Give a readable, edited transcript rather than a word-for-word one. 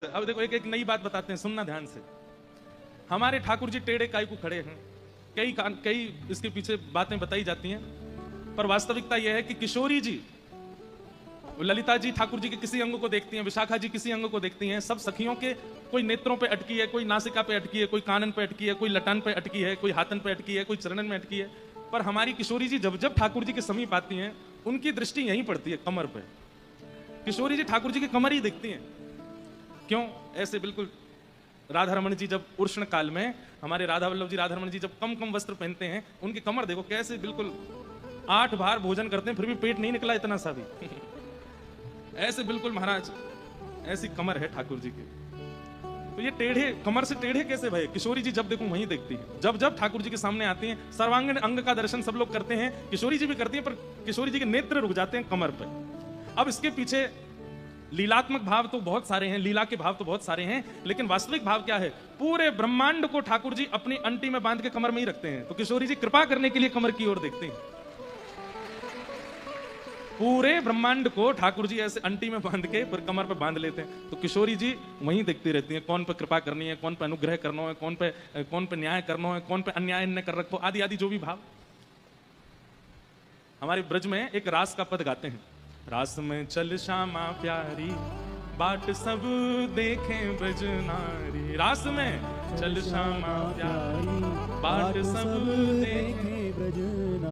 अब देखो एक एक नई बात बताते हैं, सुनना ध्यान से। हमारे ठाकुर जी टेढ़े काय को खड़े हैं, कई इसके पीछे बातें बताई जाती हैं, पर वास्तविकता यह है कि किशोरी जी, ललिता जी ठाकुर जी के किसी अंग को देखती हैं, विशाखा जी किसी अंग को देखती हैं, सब सखियों के कोई नेत्रों पे अटकी है, कोई नासिका पे अटकी है, कोई कानन पे अटकी है, कोई लटान पे अटकी है, कोई हाथन पे अटकी है, कोई चरणन में अटकी है। पर हमारी किशोरी जी जब जब ठाकुर जी के समीप आती हैं, उनकी दृष्टि यहीं पड़ती है, कमर पे। किशोरी जी ठाकुर जी की कमर ही देखती हैं। क्यों? ऐसे बिल्कुल राधा रमन जी जब उष्ण काल में, हमारे राधा वल्लभ जी राधा रमन जी जब कम कम वस्त्र पहनते हैं, उनकी कमर देखो कैसे बिल्कुल 8 बार भोजन करते हैं, फिर भी पेट नहीं निकला इतना सा भी। ऐसे बिल्कुल महाराज, ऐसी कमर है ठाकुर जी की। तो ये टेढ़े, कमर से टेढ़े कैसे भय? किशोरी जी जब देखो वहीं देखती है, जब जब ठाकुर जी के सामने आती हैं। सर्वांगीण अंग का दर्शन सब लोग करते हैं, किशोरी जी भी करती हैं, पर किशोरी जी के नेत्र रुक जाते हैं कमर पर। अब इसके पीछे लीलात्मक भाव तो बहुत सारे हैं, लीला के भाव तो बहुत सारे हैं, लेकिन वास्तविक भाव क्या है? पूरे ब्रह्मांड को ठाकुर जी अपनी अंटी में बांध के कमर में ही रखते हैं। तो किशोरी जी कृपा करने के लिए कमर की ओर देखते हैं। पूरे ब्रह्मांड को ठाकुर जी ऐसे अंटी में बांध के फिर कमर पे बांध लेते हैं। तो किशोरी जी वहीं देखती रहती हैं, कौन पे कृपा करनी है, कौन पे अनुग्रह करना है, कौन पे न्याय करना है, कौन पे अन्याय न कर रखो, आदि आदि जो भी भाव। हमारे ब्रज में एक रास का पद गाते हैं, रास में चल श्यामा प्यारी, बाट सब देखें ब्रज नारी। रास में चल श्यामा प्यारी, बाट सब देखें